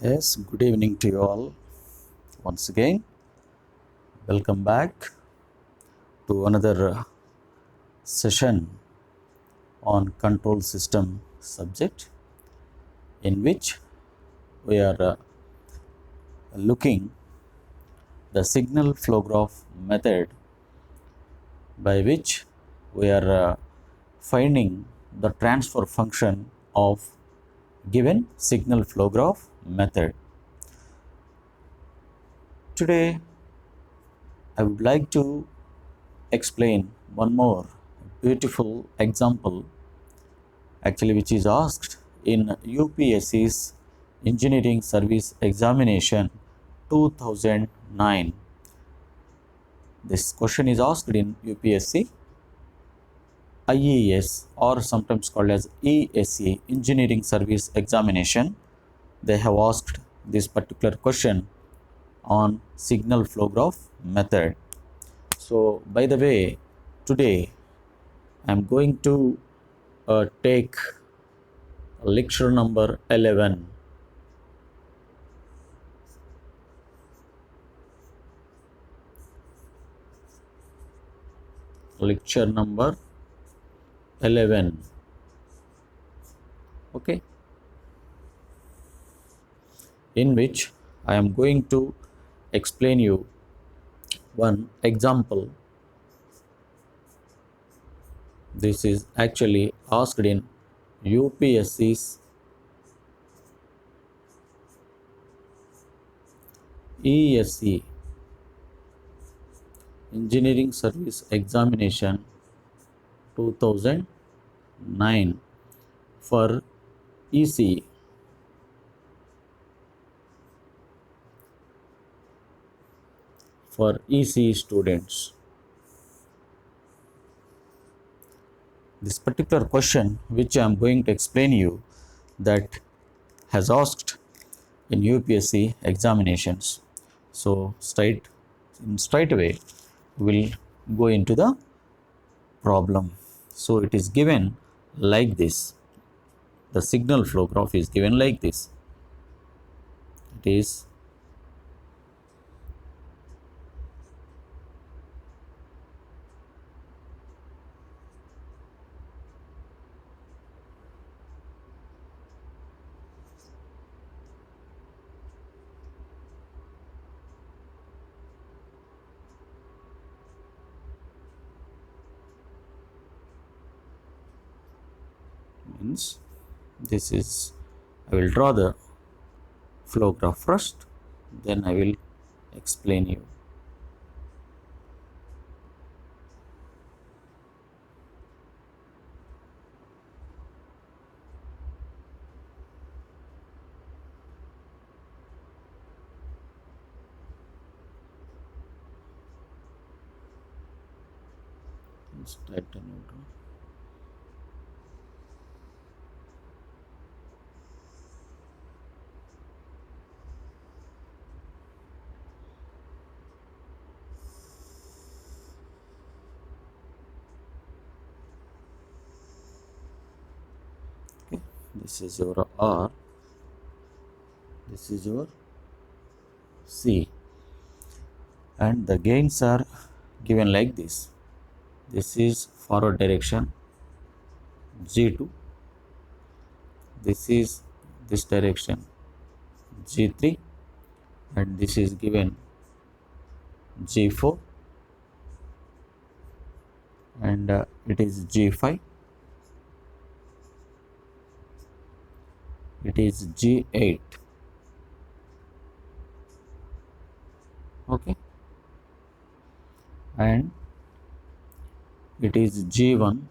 Yes, good evening to you all once again. Welcome back to another session on control system subject in which we are looking the signal flow graph method by which we are finding the transfer function of given signal flow graph method. Today I would like to explain one more beautiful example actually which is asked in UPSC's Engineering Service Examination 2009. This question is asked in UPSC IES or sometimes called as ESE Engineering Service Examination. They have asked this particular question on signal flow graph method. So by the way, today I am going to take lecture number 11. Lecture number 11. Okay, in which I am going to explain you one example. This is actually asked in UPSC's ESE Engineering Service Examination 2009 for ECE. For ECE students. This particular question which I am going to explain you that has asked in UPSC examinations. So straight away we'll go into the problem. So it is given like this. The signal flow graph is given like this. It is means this is I will draw the flow graph first, then I will explain you. Let's type the new graph. Okay, this is your R, this is your C, and the gains are given like this. This is forward direction G2, this is this direction G3, and this is given G4, and it is G5, it is G8. Okay, and it is G1,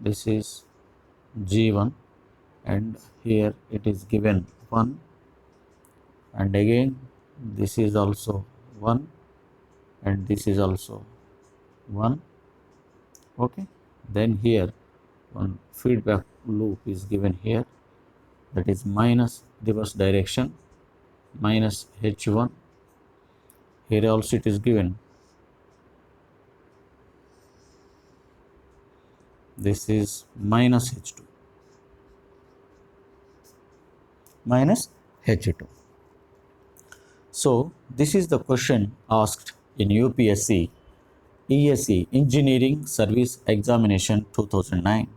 this is G1, and here it is given 1, and again this is also 1, and this is also 1. Okay, then here one feedback loop is given here, that is minus reverse direction minus H1. Here also it is given, this is minus H2. minus H2. So this is the question asked in UPSC ESE Engineering Service Examination 2009.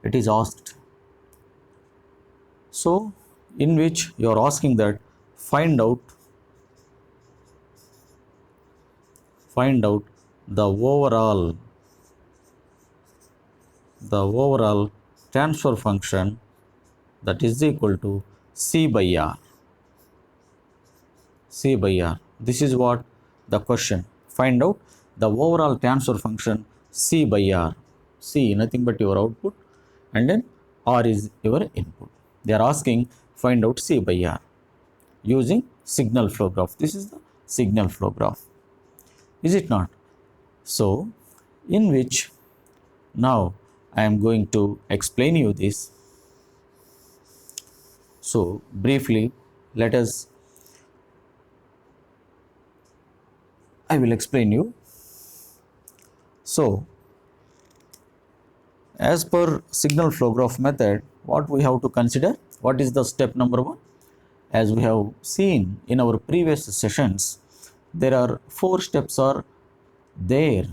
It is asked. So in which you are asking that find out the overall transfer function that is equal to C by R. C by R. This is what the question. Find out the overall transfer function C by R. C nothing but your output and then R is your input. They are asking find out C by R using signal flow graph. This is the signal flow graph. Is it not? So in which now I am going to explain you this. So briefly I will explain you. So as per signal flow graph method, what we have to consider? What is the step number 1? As we have seen in our previous sessions, there are 4 steps are there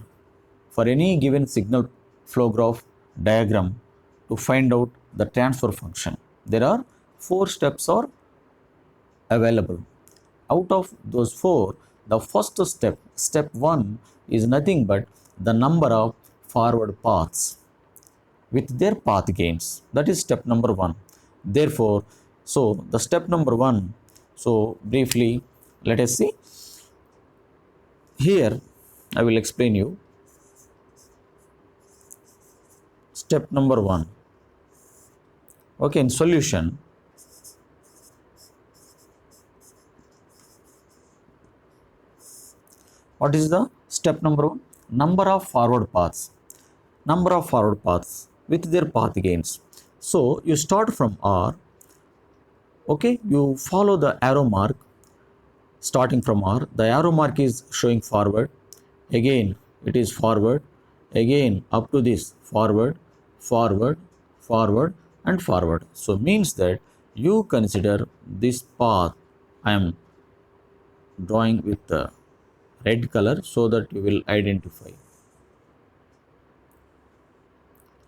for any given signal flow graph diagram to find out the transfer function. There are 4 steps are available. Out of those 4, the first step 1 is nothing but the number of forward paths with their path gains. That is step number 1. Therefore, so the step number 1, so briefly let us see. Here I will explain you. Step number 1. Okay, in solution, what is the step number 1? Number of forward paths. Number of forward paths with their path gains. So you start from R. Okay, you follow the arrow mark starting from R. The arrow mark is showing forward. Again it is forward. Again up to this forward, forward, forward and forward. So means that you consider this path I am drawing with the red color so that you will identify.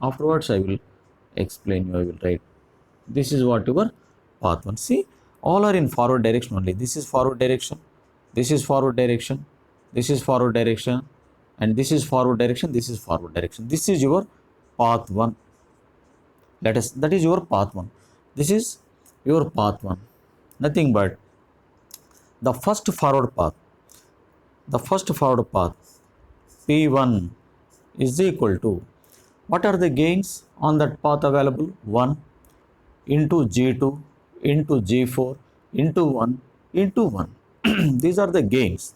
Afterwards I will explain you. I will write. This is what your path 1. See, all are in forward direction only. This is forward direction. This is forward direction. This is forward direction. And this is forward direction. This is forward direction. This is your path 1. That is your path 1. This is your path 1. Nothing but the first forward path. The first forward path P1 is equal to, what are the gains on that path available? 1 into G2 into G4 into 1 into 1. These are the gains.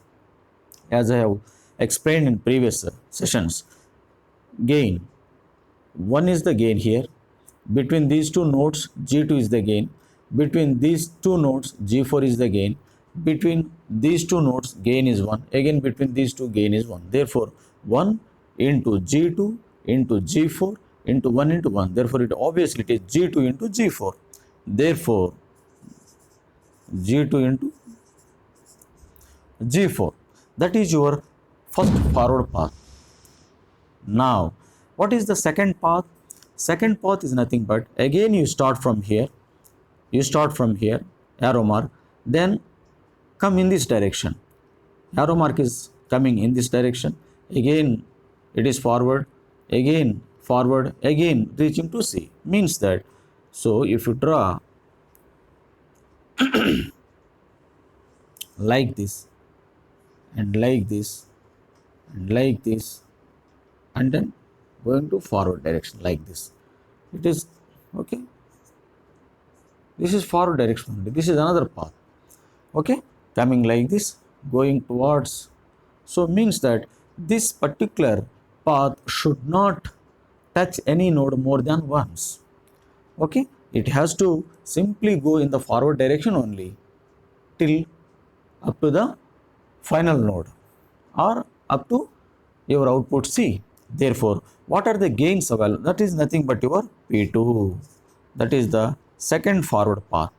As I have explained in previous sessions, gain 1 is the gain here. Between these two nodes, G2 is the gain. Between these two nodes, G4 is the gain. Between these two nodes, gain is 1. Again between these two, gain is 1. Therefore 1 into G2 into G4 into 1 into 1. Therefore it obviously it is G2 into G4. Therefore G2 into G4. That is your first forward path. Now what is the second path? Second path is nothing but, again you start from here. You start from here, arrow mark, then come in this direction. Arrow mark is coming in this direction. Again it is forward, again forward, again reaching to C. Means that, so if you draw like this and like this and like this and then going to forward direction like this, it is okay. This is forward direction only. This is another path. Okay, coming like this, going towards. So means that this particular path should not touch any node more than once. Okay, it has to simply go in the forward direction only till up to the final node or up to your output C. Therefore what are the gains available? That is nothing but your P2. That is the second forward path.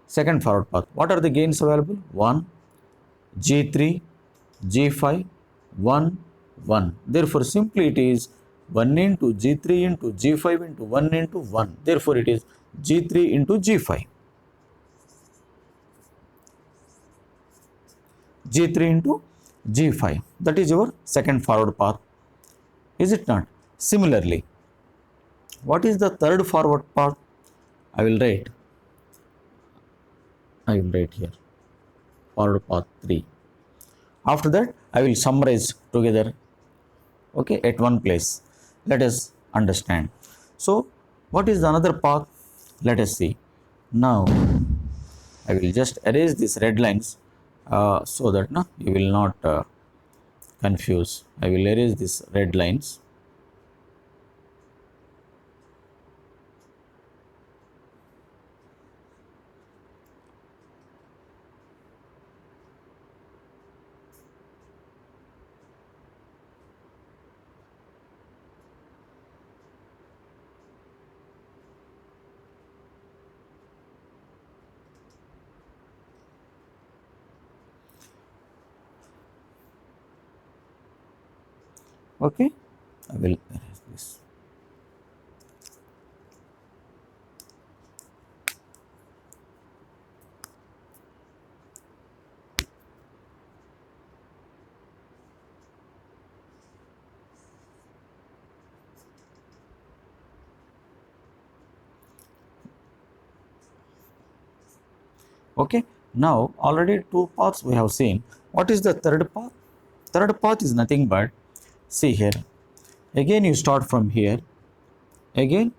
second forward path. What are the gains available? 1, G3, G5, 1, 1. Therefore, simply it is 1 into G3 into G5 into 1 into 1. Therefore, it is G3 into G5. G3 into G5. That is your second forward path. Is it not? Similarly, what is the third forward path? I will write here forward path 3. After that, I will summarize together, okay, at one place. Let us understand. So, what is the another path? Let us see. Now, I will just erase these red lines so that you will not confuse. I will erase these red lines. Okay, I will erase this. Okay, now already two paths we have seen. What is the third path? Third path is nothing but, see here, again you start from here, again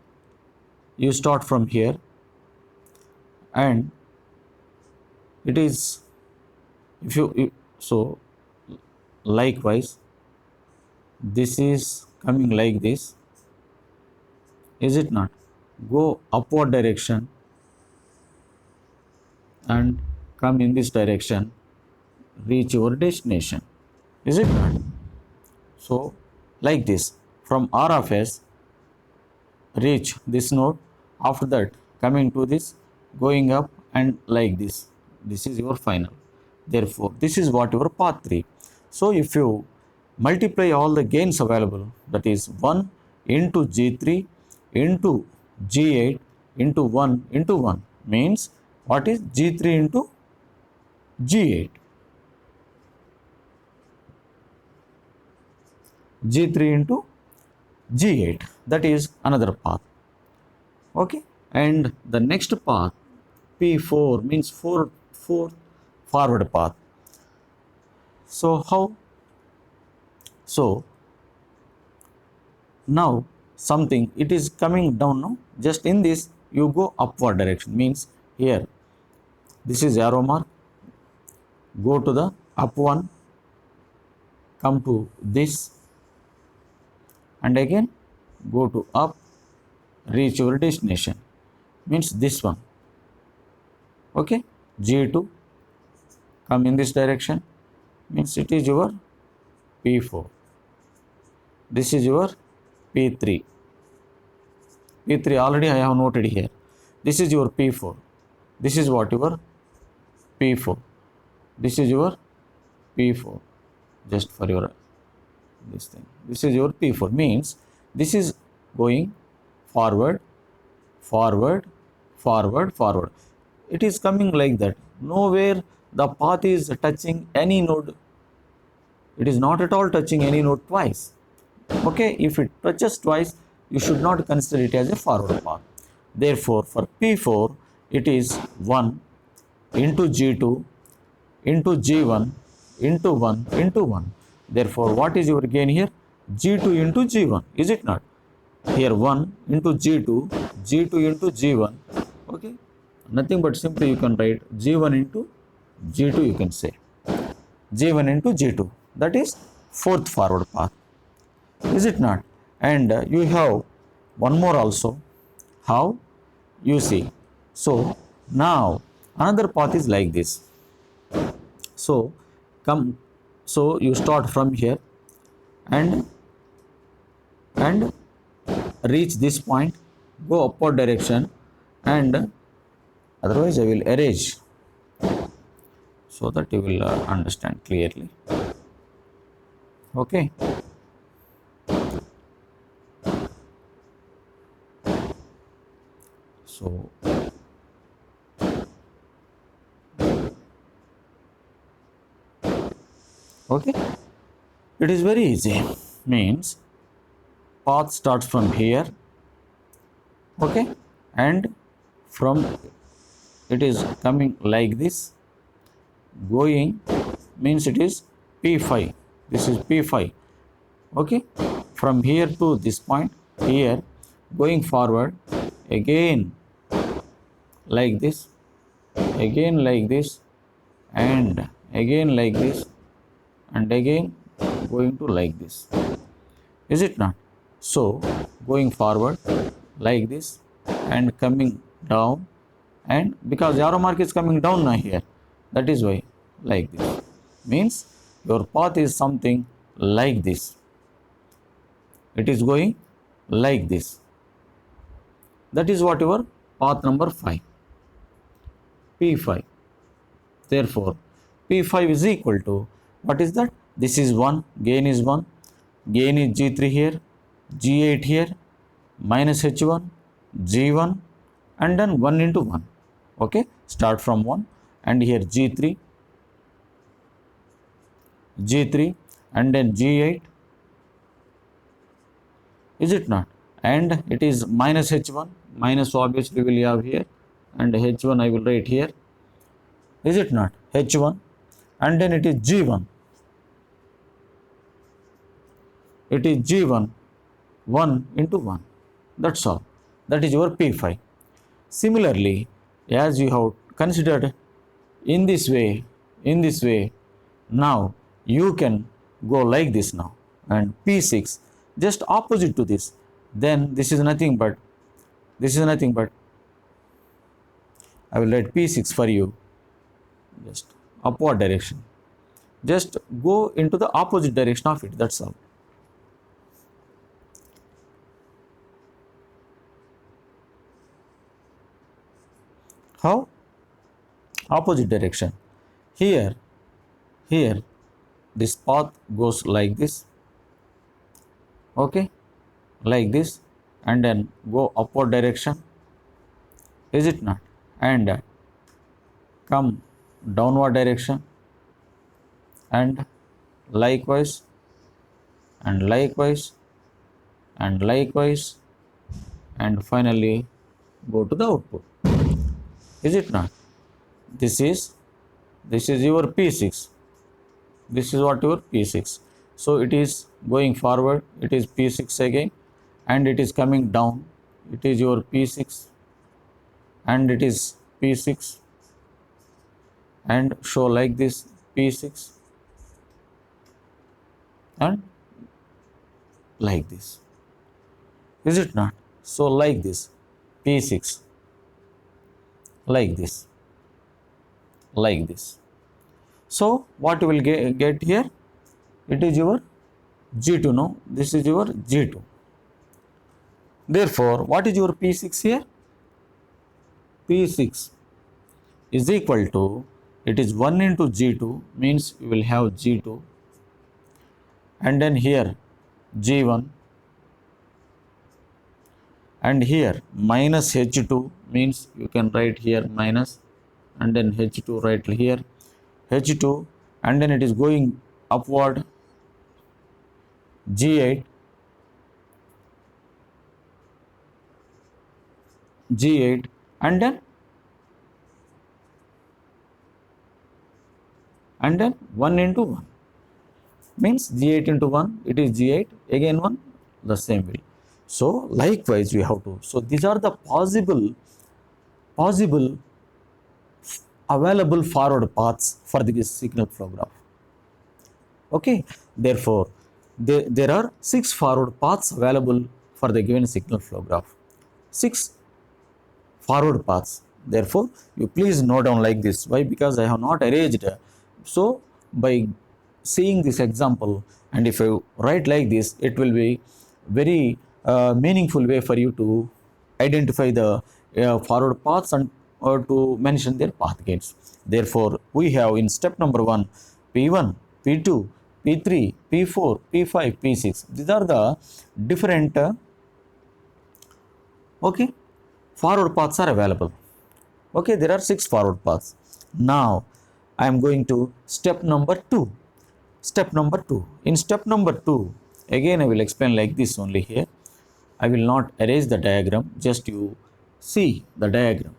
you start from here, and it is, if you so likewise this is coming like this, is it not? Go upward direction and come in this direction, reach your destination, is it not? So like this, from R of S reach this node, after that coming to this, going up and like this, this is your final. Therefore, this is what your path 3. So if you multiply all the gains available, that is 1 into G3 into G8 into 1 into 1, means what is G3 into G8? G3 into G8, that is another path. Okay, and the next path P4 means fourth forward path. So how? So now something, it is coming down now, just in this you go upward direction, means here this is arrow mark, go to the up one, come to this, and again go to up, reach your destination, means this one. Okay, G2, come in this direction, means it is your P4. This is your P3. P3 already I have noted here. This is your P4. This is what your P4. This is your P4. Just for your this thing. This is your P4, means this is going forward, forward, forward, forward. It is coming like that. Nowhere the path is touching any node. It is not at all touching any node twice. Okay, if it touches twice, you should not consider it as a forward path. Therefore, for P4, it is 1 into G2 into G1 into 1 into 1. Therefore, what is your gain here? G2 into G1, is it not? Here 1 into G2, G2 into G1, okay? Nothing but simply you can write G1 into G2, you can say. G1 into G2, that is fourth forward path, is it not? And you have one more also. How? You see. So now another path is like this. So come, so you start from here and reach this point, go upward direction and Otherwise I will erase so that you will understand clearly. Okay. So okay, it is very easy. Means path starts from here, okay, and from it is coming like this, going means it is P5. This is P5. Okay, from here to this point here, going forward again like this, again like this, and again like this, and again going to like this. Is it not? So going forward like this and coming down, and because arrow mark is coming down now here, that is why like this. Means your path is something like this. It is going like this. That is what your path number 5, P5. Therefore, P5 is equal to, what is that? This is 1, gain is 1, gain is G3 here, G8 here, minus H1, G1, and then 1 into 1. Okay, start from 1, and here G3, G3, and then G8. Is it not? And it is minus H1, minus obviously will have here, and H1 I will write here. Is it not? H1, and then it is G1. It is G1, 1 into 1. That's all. That is your P5. Similarly, as you have considered in this way, now you can go like this now, and P6 just opposite to this. Then this is nothing but I will write P6 for you, just upward direction. Just go into the opposite direction of it, that's all. How? Opposite direction. Here this path goes like this, okay, like this, and then go upward direction. Is it not? And come downward direction, and likewise, and likewise, and likewise, and finally go to the output. Is it not? This is your P6. This is what your P6. So it is going forward, it is P6 again, and it is coming down, it is your P6, and it is P6, and show like this P6, and like this. Is it not? So like this P6, like this, like this. So what you will get here? It is your G2. No, this is your G2. Therefore, what is your P6 here? P6 is equal to, it is 1 into G2, means you will have G2, and then here G1, and here minus H2, means you can write here minus, and then H2 write here H2, and then it is going upward G8, G8, and then 1 into 1, means G8 into 1, it is G8, again 1, the same way. So likewise we have to. So these are the possible available forward paths for the signal flow graph. Okay, therefore there are 6 forward paths available for the given signal flow graph. 6 forward paths. Therefore you please note down like this. Why? Because I have not arranged. So by seeing this example, and if you write like this, it will be very meaningful way for you to identify the forward paths and to mention their path gains. Therefore, we have in step number 1 P1, P2, P3, P4, P5, P6. These are the different okay forward paths are available. Okay, there are 6 forward paths. Now I am going to step number 2. Step number 2. In step number 2, again I will explain like this only here. I will not erase the diagram, just you see the diagram.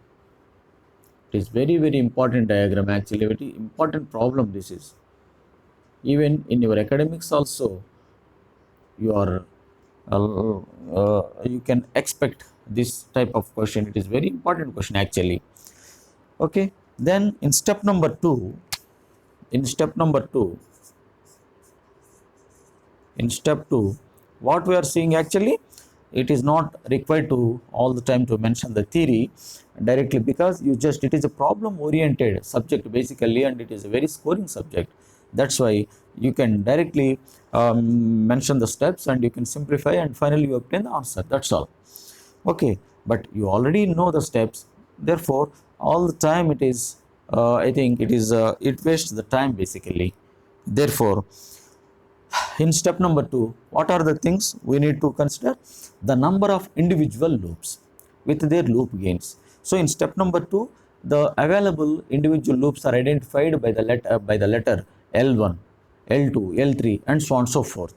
It is very, very important diagram, actually, very important problem this is. Even in your academics also, you are you can expect this type of question. It is very important question actually. Okay, then in step number 2, in step number 2, in step 2, what we are seeing actually, it is not required to all the time to mention the theory directly, because you just, it is a problem oriented subject basically, and it is a very scoring subject. That's why you can directly mention the steps, and you can simplify, and finally you obtain the answer. That's all. Okay, but you already know the steps, therefore all the time it is I think it is it wastes the time basically. Therefore, in step number 2, what are the things we need to consider? The number of individual loops with their loop gains. So in step number 2, the available individual loops are identified by the letter L1, L2, L3, and so on and so forth.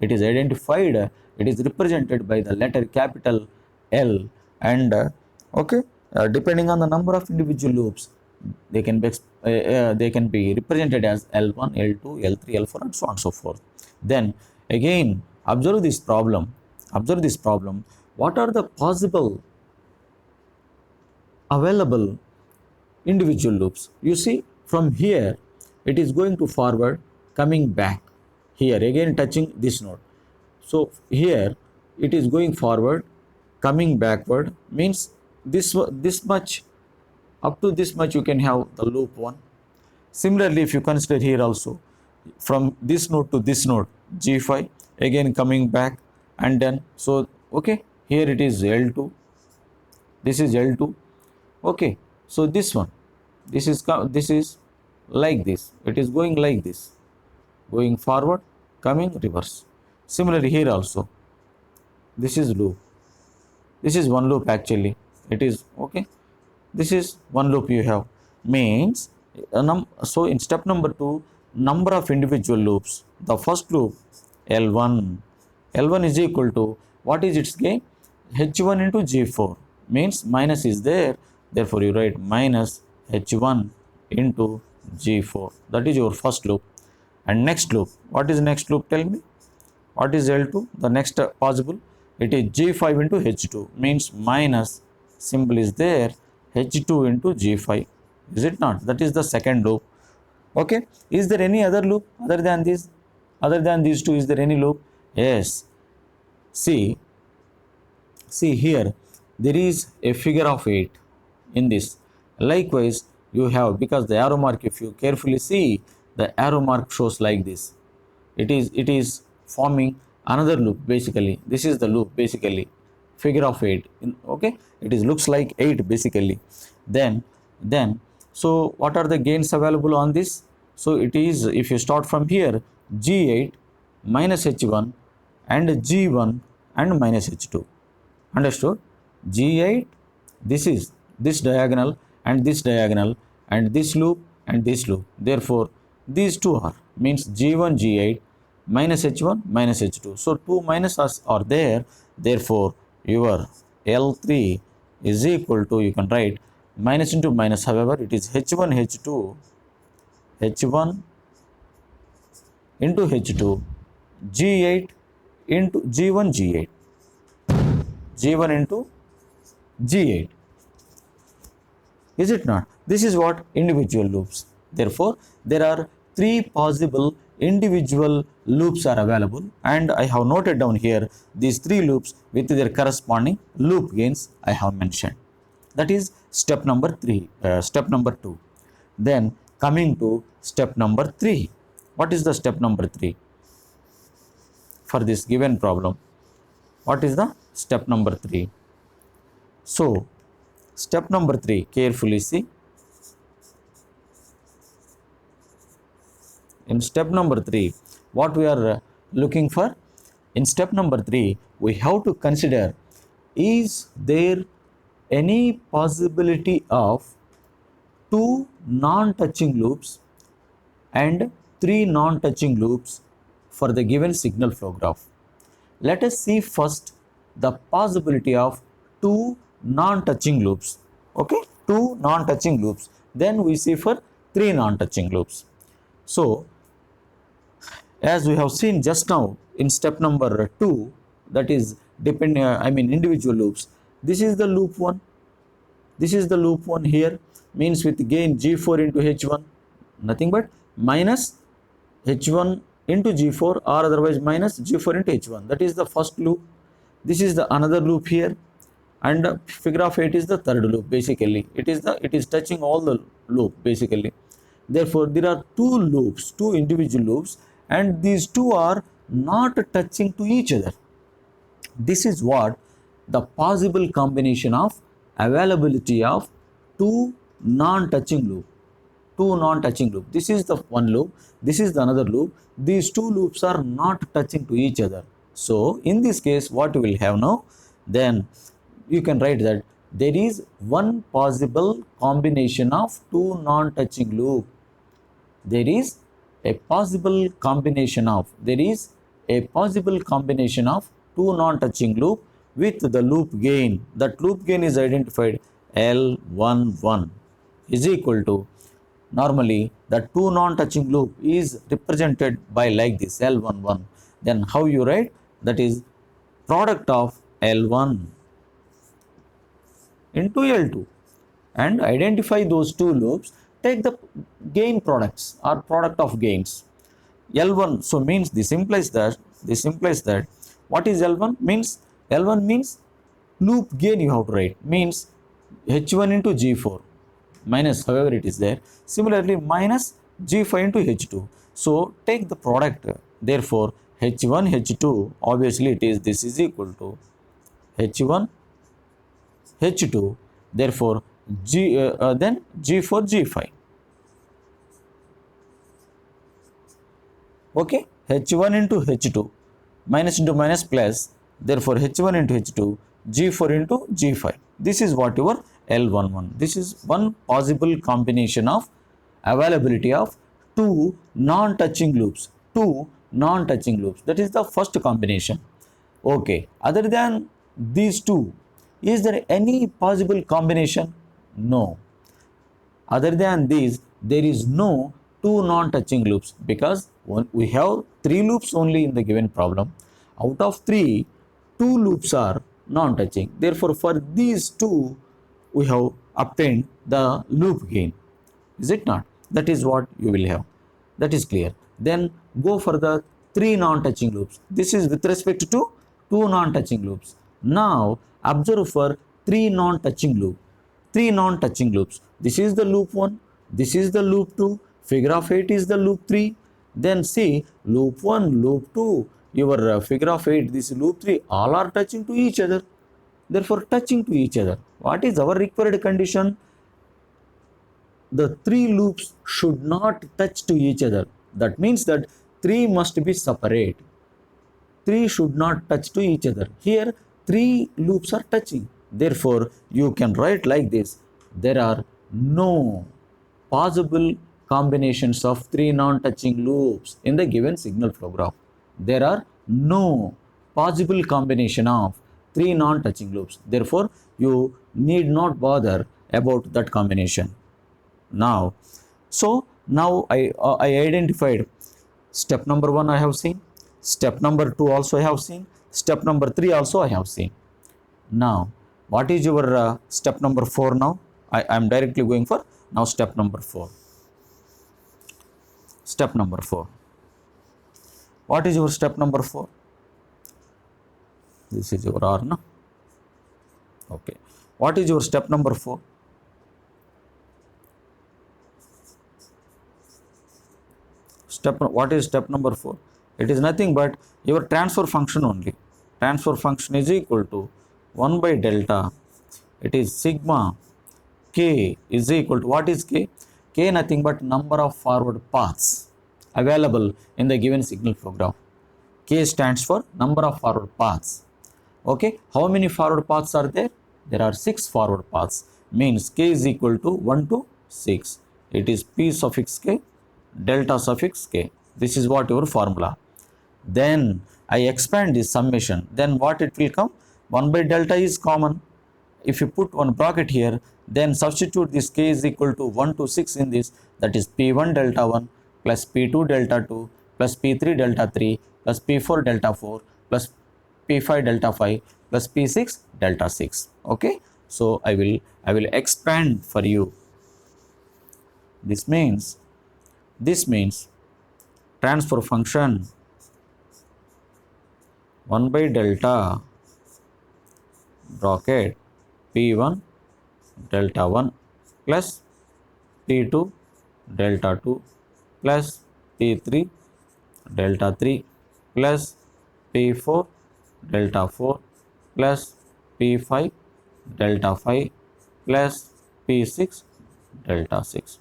It is identified, it is represented by the letter capital L, and okay, depending on the number of individual loops, they can be represented as L1, L2, L3, L4, and so on and so forth. Then again, observe this problem. Observe this problem. What are the possible available individual loops? You see, from here it is going to forward, coming back. Here again touching this node. So here it is going forward, coming backward, means this much, up to this much you can have the loop 1. Similarly, if you consider here also, from this node to this node, G5, again coming back, and then so okay, here it is L2, this is L2. Okay, so this one, this is like this, it is going like this, going forward, coming reverse. Similarly here also, this is loop, this is one loop actually, it is okay, this is one loop you have, means so in step number 2, number of individual loops, the first loop L1, L1 is equal to, what is its gain? H1 into G4, means minus is there, therefore you write minus H1 into G4. That is your first loop. And next loop, what is next loop? Tell me, what is L2? The next possible, it is G5 into H2, means minus symbol is there, H2 into G5, is it not? That is the second loop. Okay, is there any other loop other than this? Other than these two, is there any loop? Yes. See here, there is a figure of 8 in this. Likewise, you have, because the arrow mark, if you carefully see, the arrow mark shows like this. It is forming another loop basically. This is the loop basically, figure of 8. Okay, it is looks like 8 basically. Then so what are the gains available on this? So it is, if you start from here, G8 minus H1 and G1 and minus H2. Understood? G8, this is this diagonal and this diagonal and this loop and this loop. Therefore, these two are, means G1, G8 minus H1 minus H2. So 2 minuses are there. Therefore, your L3 is equal to, you can write minus into minus, however, it is H1, H2, H1 into H2, G8 into G1, G8, G1 into G8. Is it not? This is what individual loops. Therefore, there are 3 possible individual loops are available, and I have noted down here these 3 loops with their corresponding loop gains I have mentioned. That is step number 3, step number 2. Then coming to step number 3. What is the step number 3 for this given problem? What is the step number 3? So Step number 3, carefully see. In step number 3, what we are looking for? In step number 3, we have to consider, is there any possibility of 2 non-touching loops and 3 non-touching loops for the given signal flow graph. Let us see first the possibility of 2 non-touching loops. Okay, 2 non-touching loops. Then we see for 3 non-touching loops. So, as we have seen just now in step number 2, that is individual loops. This is the loop 1. This is the loop 1 here, means with gain G4 into H1, nothing but minus H1 into G4, or otherwise minus G4 into H1. That is the first loop. This is the another loop here, and figure of 8 is the third loop. Basically, it is touching all the loop basically. Therefore, there are 2 loops, 2 individual loops, and these 2 are not touching to each other. This is what the possible combination of availability of 2 non-touching loop. 2 non-touching loop. This is the one loop, this is the another loop. These 2 loops are not touching to each other. So, in this case, what we will have now? Then you can write that there is one possible combination of 2 non-touching loop. There is a possible combination of 2 non-touching loop with the loop gain. That loop gain is identified L11 is equal to, normally the 2 non-touching loop is represented by like this, L11. Then how you write? That is product of L1 into L2, and identify those 2 loops. Take the gain products or product of gains. L1, so means this implies that what is L1 means? L1 means loop gain you have to write, means H1 into G4 minus however it is there. Similarly, minus G5 into H2. So take the product. Therefore, H1 H2, obviously it is, this is equal to H1 H2. Therefore, then G4 G5. Okay, H1 into H2, minus into minus plus. Therefore, H1 into H2, G4 into G5. This is what your L11. This is one possible combination of availability of 2 non-touching loops. 2 non-touching loops. That is the first combination. Okay. Other than these 2, is there any possible combination? No. Other than these, there is no 2 non-touching loops, because we have 3 loops only in the given problem. Out of 3, 2 loops are non-touching. Therefore, for these 2, we have obtained the loop gain. Is it not? That is what you will have. That is clear. Then go for the 3 non-touching loops. This is with respect to 2 non-touching loops. Now observe for 3 non-touching loop. 3 non-touching loops. This is the loop 1. This is the loop 2. Figure of 8 is the loop 3. Then see loop 1, loop 2, your figure of 8, this loop 3, all are touching to each other. Therefore, touching to each other. What is our required condition? The 3 loops should not touch to each other. That means that 3 must be separate. 3 should not touch to each other. Here 3 loops are touching. Therefore, you can write like this. There are no possible combinations of 3 non-touching loops in the given signal flow graph. There are no possible combination of 3 non-touching loops. Therefore, you need not bother about that combination. Now, I identified step number 1 I have seen, step number 2 also I have seen, step number 3 also I have seen. Now, what is your step number 4 now? I am directly going for now step number 4. Step number 4. What is your step number 4? This is your R, no? Okay. What is your step number 4? What is step number 4? It is nothing but your transfer function only. Transfer function is equal to 1 by delta. It is sigma K is equal to, what is K? K nothing but number of forward paths available in the given signal flow graph. K stands for number of forward paths. Okay, how many forward paths are there? There are 6 forward paths. Means K is equal to 1 to 6. It is P suffix K, delta suffix K. This is what your formula. Then I expand this summation. Then what it will come? 1 by delta is common. If you put one bracket here, then substitute this K is equal to 1 to 6 in this. That is P1 delta 1 plus P2 delta 2 plus P3 delta 3 plus P4 delta 4 plus P5 delta 5 plus P6 delta 6. Okay. So I will expand for you. This means transfer function 1 by delta bracket P1 delta 1 plus P2 delta 2 plus P3 delta 3 plus P4 delta 4 plus P5 delta 5 plus P6 delta 6.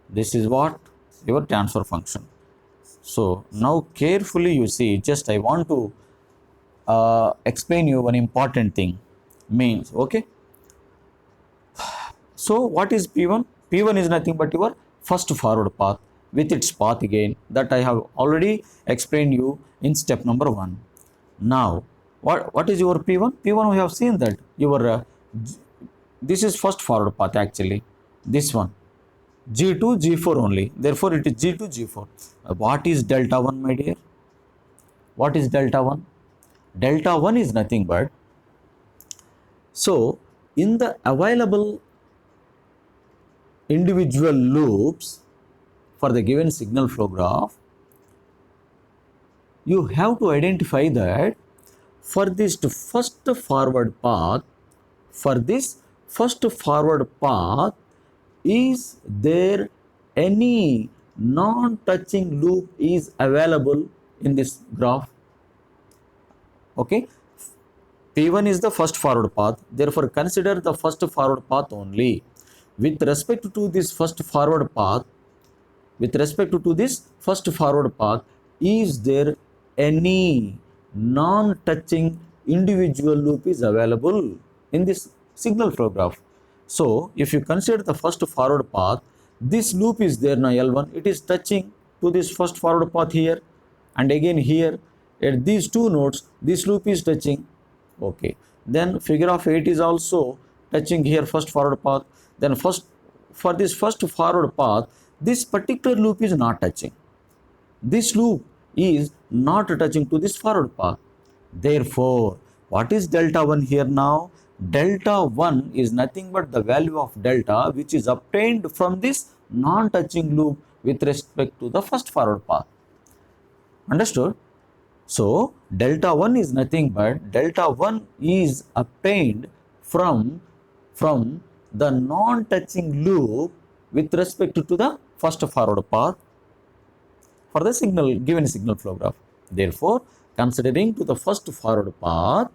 This is what your transfer function. So now carefully you see, just I want to explain you one important thing. Means, okay. So what is P1? P1 is nothing but your first forward path with its path gain that I have already explained you in step number 1. Now what is your P1? P1 we have seen that your this is first forward path actually, this one G2 G4 only, therefore it is G2 G4. What is delta 1, my dear? What is delta 1? Delta 1 is nothing but, so in the available individual loops for the given signal flow graph, you have to identify that for this first forward path, is there any non-touching loop is available in this graph? Okay, P1 is the first forward path, therefore consider the first forward path only. With respect to this first forward path, is there any non-touching individual loop is available in this signal flow graph? So if you consider the first forward path, this loop is there now, L1, it is touching to this first forward path here, and again here at these two nodes this loop is touching. Okay, then figure of 8 is also touching here first forward path. Then for this first forward path, this particular loop is not touching. This loop is not touching to this forward path. Therefore, what is delta 1 here now? Delta 1 is nothing but the value of delta which is obtained from this non-touching loop with respect to the first forward path. Understood? So, delta 1 is nothing but delta 1 is obtained from the non-touching loop with respect to the first forward path for the given signal flow graph. Therefore, considering to the first forward path,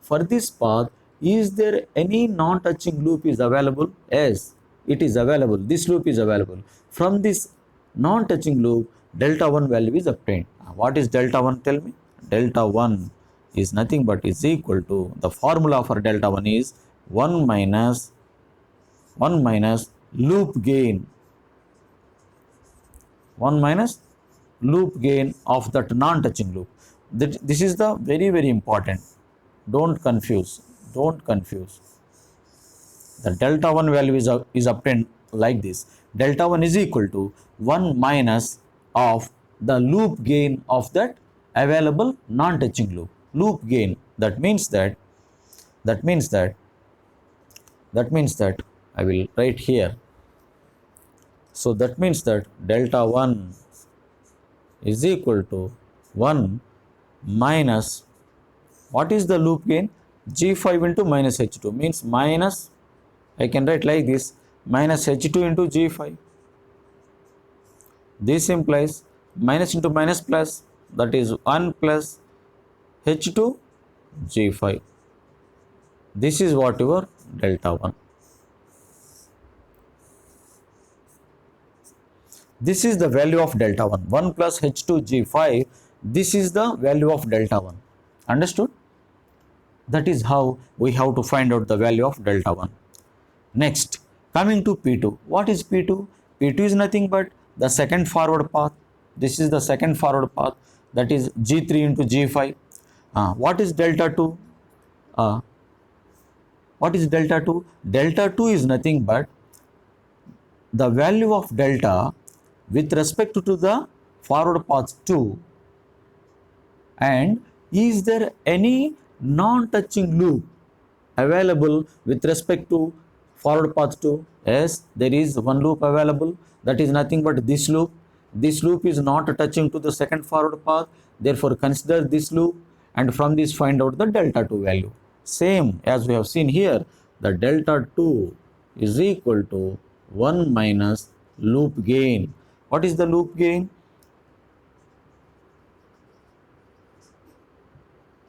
for this path, is there any non-touching loop is available? Yes, it is available. This loop is available. From this non-touching loop, delta 1 value is obtained. What is delta 1? Tell me. Delta 1 is nothing but is equal to, the formula for delta 1 is 1 minus loop gain. 1 minus loop gain of that non-touching loop. This is the very, very important. Don't confuse. The delta 1 value is obtained like this. Delta 1 is equal to 1 minus of the loop gain of that available non-touching loop. Loop gain, that means that I will write here. So that means that delta 1 is equal to 1 minus, what is the loop gain? G5 into minus H2 means minus, I can write like this, minus H2 into G5. This implies minus into minus plus, that is 1 plus H2 G5. This is what your delta 1. This is the value of delta 1. 1 plus H2G5, this is the value of delta 1. Understood? That is how we have to find out the value of delta 1. Next, coming to P2. What is P2? P2 is nothing but the second forward path. This is the second forward path, that is G3 into G5. What is delta 2? What is delta 2? Delta 2 is nothing but the value of delta with respect to the forward path 2, and is there any non-touching loop available with respect to forward path 2? Yes, there is one loop available, that is nothing but this loop. This loop is not touching to the second forward path, therefore consider this loop, and from this find out the delta 2 value. Same as we have seen here, the delta 2 is equal to 1 minus loop gain. What is the loop gain?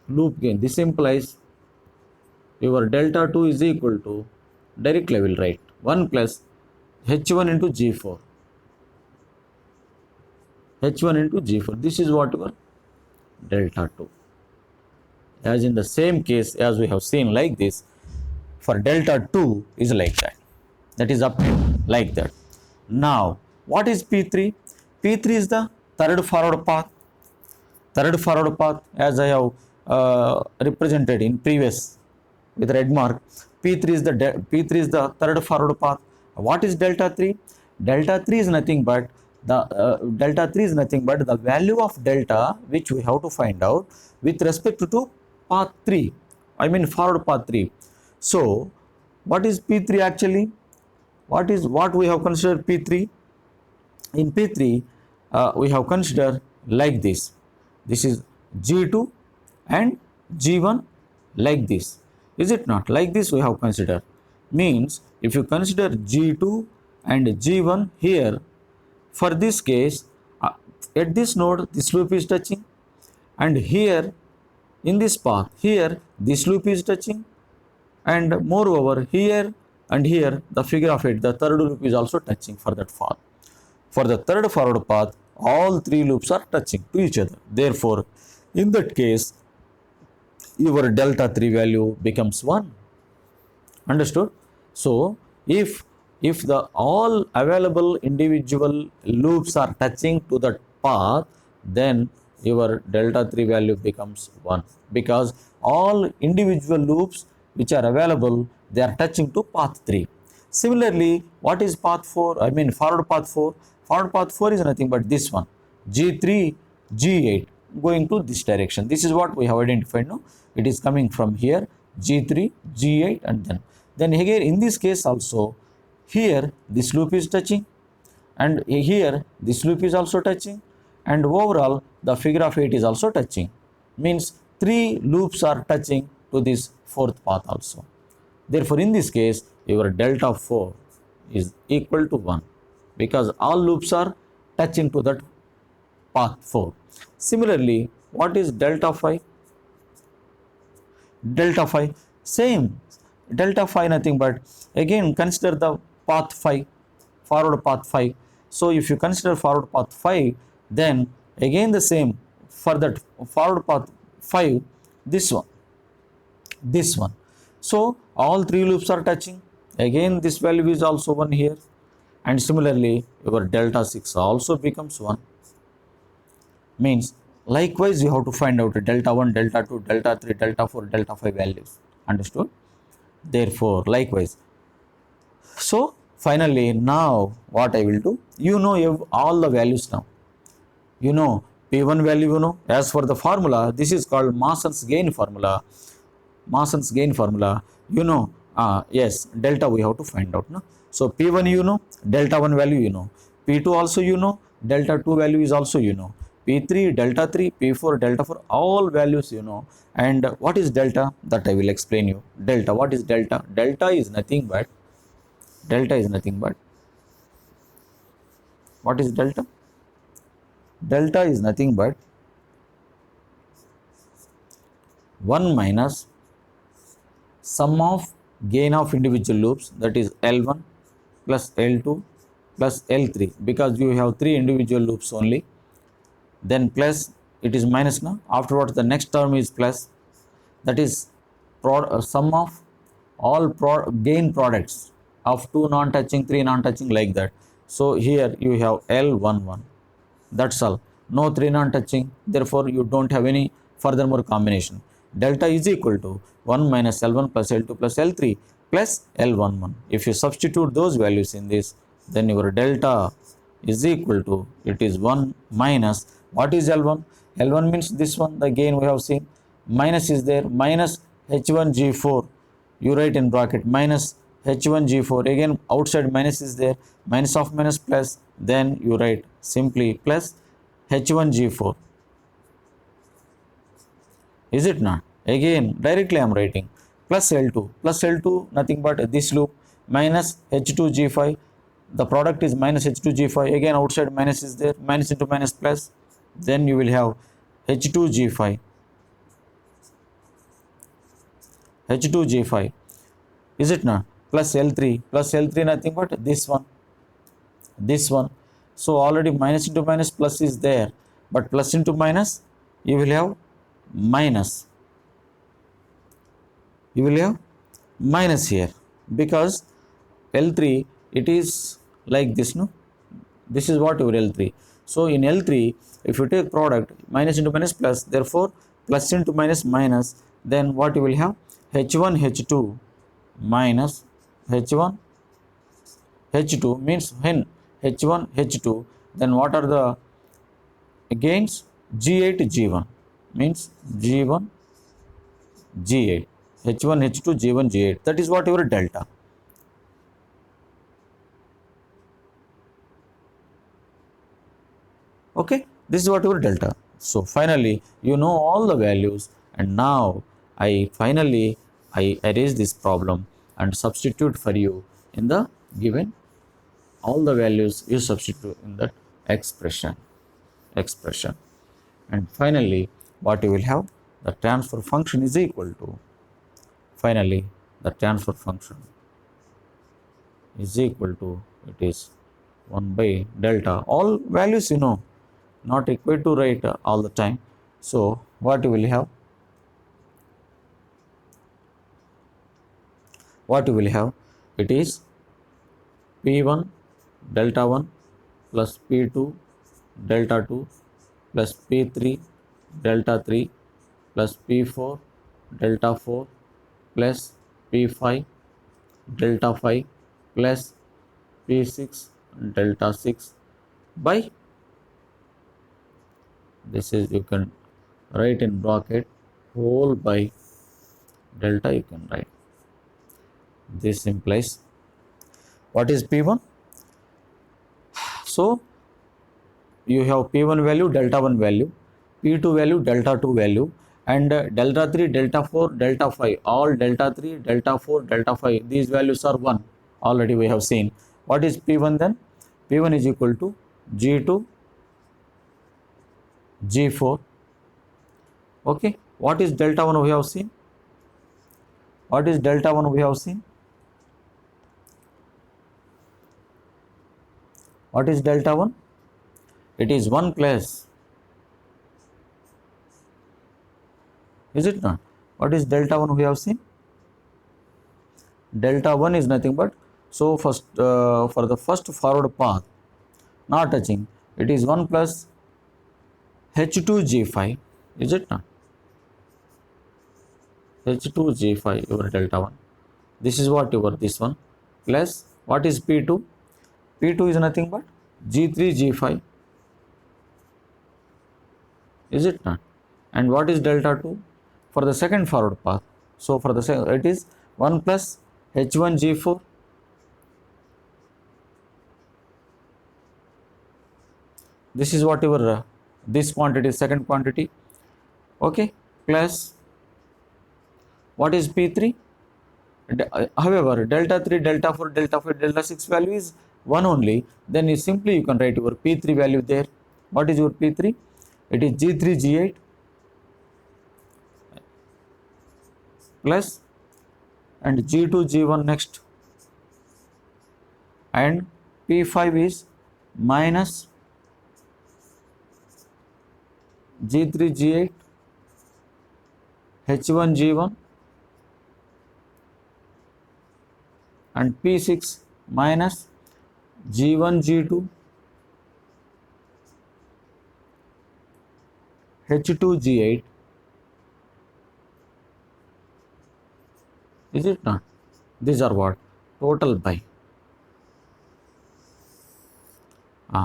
Loop gain, this implies your delta 2 is equal to, directly I will write 1 plus H1 into G4. H1 into G4, this is what your delta 2. As in the same case as we have seen like this, for delta 2 is like that is up like that. Now, what is P3? P3 is the third forward path. Third forward path, as I have represented in previous with red mark. P3 is the third forward path. What is delta 3? Delta 3 is nothing but the value of delta which we have to find out with respect to path 3, I mean forward path 3. So what is P3 actually? What we have considered P3? In P3 we have considered like this. This is G2 and G1 like this. Is it not? Like this we have considered. Means if you consider G2 and G1 here, for this case at this node this loop is touching, and here in this path here this loop is touching, and moreover here and here the figure of it, the third loop is also touching for that path. For the third forward path all three loops are touching to each other. Therefore in that case your delta 3 value becomes 1. Understood? So if the all available individual loops are touching to that path, then your delta 3 value becomes 1, because all individual loops which are available, they are touching to path 3. Similarly, what is path 4? I mean forward path 4. Forward path 4 is nothing but this one, G3, G8, going to this direction. This is what we have identified now. It is coming from here, G3, G8, and then again in this case also, here this loop is touching, and here this loop is also touching, and overall the figure of 8 is also touching. Means 3 loops are touching to this fourth path also. Therefore in this case your delta 4 is equal to 1, because all loops are touching to that path 4. Similarly, what is delta 5? Delta 5, same. Delta 5 nothing but, again consider the path 5, forward path 5. So if you consider forward path 5, then again the same, for that forward path 5, this one. So all 3 loops are touching. Again this value is also 1 here, and similarly your delta 6 also becomes 1. Means likewise you have to find out delta 1, delta 2, delta 3, delta 4, delta 5 values. Understood? Therefore likewise. So finally now what I will do, you know all the values now. You know P1 value, you know, as for the formula, this is called Mawson's gain formula. Mawson's gain formula, you know, yes, delta we have to find out. No? So P1 you know, delta 1 value you know, P2 also you know, delta 2 value is also you know, P3, delta 3, P4, delta 4, all values you know. And what is delta? That I will explain you. Delta, what is delta? Delta is nothing but, what is delta? Delta is nothing but 1 minus sum of gain of individual loops, that is L1 plus L2 plus L3 because you have 3 individual loops only. Then plus it is minus now. Afterwards the next term is plus, that is sum of all gain products of 2 non-touching, 3 non-touching, like that. So here you have L11, that's all. No 3 non-touching, therefore you don't have any furthermore combination. Delta is equal to 1 minus L1 plus L2 plus L3 plus L11. If you substitute those values in this, then your delta is equal to, it is 1 minus, what is L1? L1 means this one, the gain we have seen, minus is there, minus H1G4, you write in bracket minus H1G4, again outside minus is there, minus of minus plus, then you write simply plus H1G4, is it not? Again directly I am writing plus L2 nothing but this loop, minus H2G5, the product is minus H2G5, again outside minus is there, minus into minus plus, then you will have H2G5, is it not? Plus L3 nothing but this one. So already minus into minus plus is there, but plus into minus you will have minus, here, because L3 it is like this, no, this is what your L3. So in L3 if you take product minus into minus plus, therefore plus into minus minus, then what you will have, H1 H2 minus H1 H2 means when H1 H2, then what are the gains? G8 G1 means G1 G8, H1 H2 G1 G8, that is what your delta. Okay, this is what your delta. So finally you know all the values, and now I erase this problem and substitute for you in the given all the values, you substitute in that expression, and finally what you will have, the transfer function is equal to, finally the transfer function is equal to, it is 1 by delta, all values you know, not required to write all the time. So what you will have, it is P1 delta 1 plus P2 delta 2 plus P3 delta 3 plus P4 delta 4 plus P5 delta 5 plus P6 delta 6 by, this is you can write in bracket, whole by delta you can write. This implies what is P1? So you have P1 value, delta 1 value, P2 value, delta 2 value, and delta 3, delta 4, delta 5, all delta 3, delta 4, delta 5, these values are 1, already we have seen. What is P1 then? P1 is equal to G2 G4. Okay, what is delta 1 we have seen? What is delta 1 we have seen? What is delta 1? It is 1 plus, is it not? What is delta 1 we have seen? Delta 1 is nothing but, so first for the first forward path not touching, it is 1 plus H2G5, is it not? H2G5 your delta 1, this is what your this one, plus what is P2? P2 is nothing but G3G5, is it not? And what is delta 2? For the second forward path, so for the second it is 1 plus H1G4, this is what your this quantity, second quantity, okay, plus what is P3? However, delta 3, delta 4, delta 5, delta 6 value is 1 only, then you simply you can write your P3 value there. What is your P3? It is G3 G8 plus and G2 G1 next, and P5 is minus G3 G8 H1 G1 and P6 minus G1 G2 H2 G8. Is it not? These are what? Total by.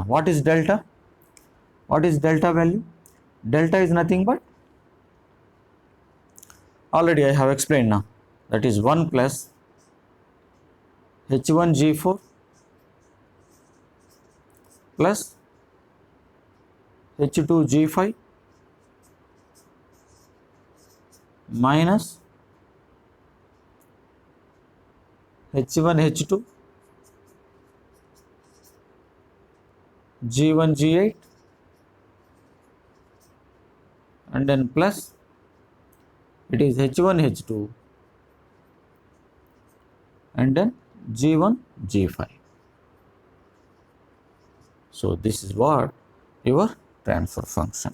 What is delta? What is delta value? Delta is nothing but, already I have explained now, that is 1 plus H1 G4 plus H2 G5 minus H1 H2 G1 G8 and then plus it is H1 H2 and then G1 G5. So this is what your transfer function.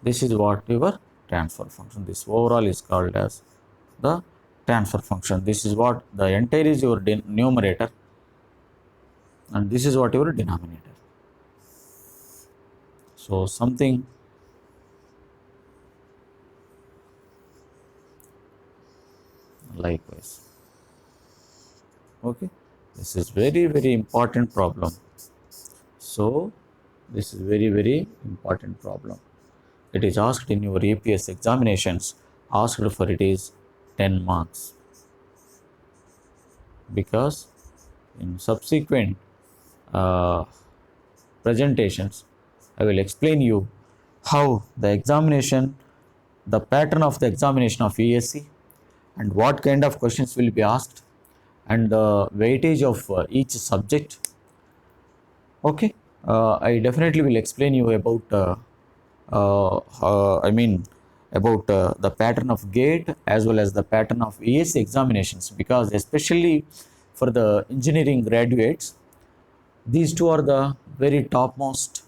This is what your transfer function. This overall is called as the transfer function. This is what the entire is your numerator and this is what your denominator. So something likewise. Okay, this is very important problem. So this is very important problem. It is asked in your APS examinations. Asked for it is 10 marks, because in subsequent presentations I will explain you how the examination, the pattern of the examination of ESE and what kind of questions will be asked and the weightage of each subject. Okay, I definitely will explain you about about the pattern of GATE as well as the pattern of ESE examinations, because especially for the engineering graduates, these two are the very topmost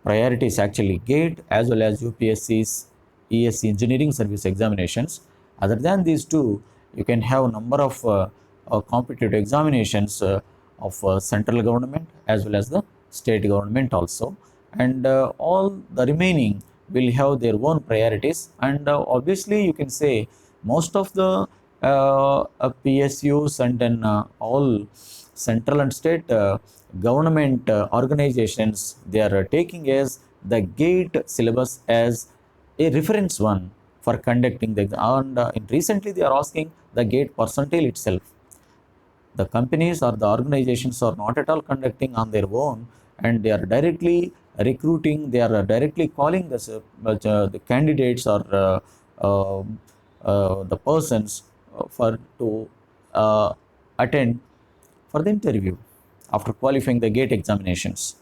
priorities actually, GATE as well as UPSC's ESE engineering service examinations. Other than these two, you can have a number of competitive examinations of central government as well as the state government also, and all the remaining will have their own priorities. And obviously you can say most of the PSUs and then all central and state government organizations, they are taking as the GATE syllabus as a reference one for conducting the exam. And recently they are asking the GATE percentile itself. The companies or the organizations are not at all conducting on their own, and they are directly recruiting, they are directly calling the candidates or the persons for to attend for the interview after qualifying the GATE examinations.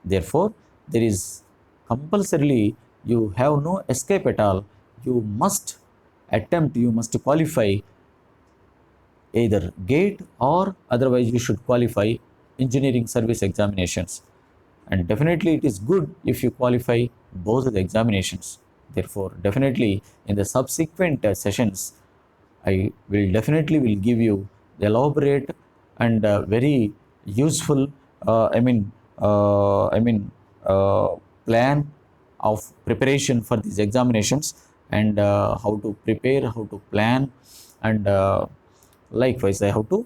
Therefore, there is compulsorily, you have no escape at all. You must attempt, you must qualify either GATE or otherwise you should qualify engineering service examinations. And definitely it is good if you qualify both of the examinations. Therefore, definitely in the subsequent sessions, I will definitely will give you the elaborate and very useful plan of preparation for these examinations, and how to prepare, how to plan, and likewise I have to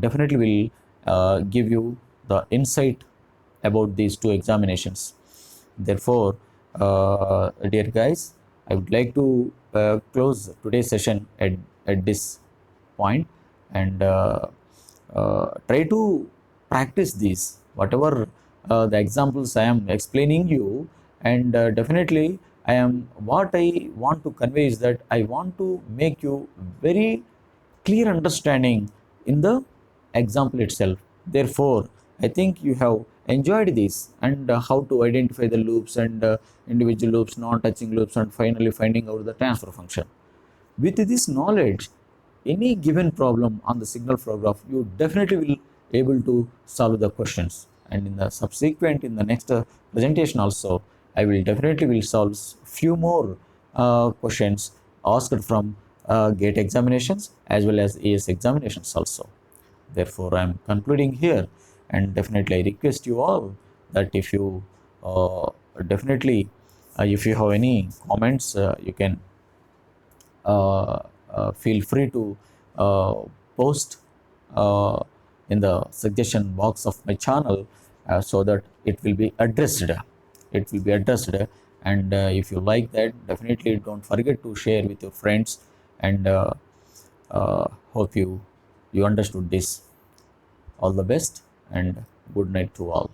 definitely will give you the insight about these two examinations. Therefore, dear guys, I would like to close today's session at this point, and try to practice these whatever the examples I am explaining you. And definitely what I want to convey is that I want to make you very clear understanding in the example itself. Therefore, I think you have enjoyed this, and how to identify the loops and individual loops, non-touching loops, and finally finding out the transfer function. With this knowledge, any given problem on the signal flow graph, you definitely will able to solve the questions. And in the subsequent, in the next presentation also, I will definitely will solve few more questions asked from GATE examinations as well as AS examinations also. Therefore, I am concluding here, and definitely I request you all that if you definitely if you have any comments, you can feel free to uh, post uh, in the suggestion box of my channel, so that it will be addressed. It will be addressed, and if you like that, definitely don't forget to share with your friends. And hope you understood this. All the best and good night to all.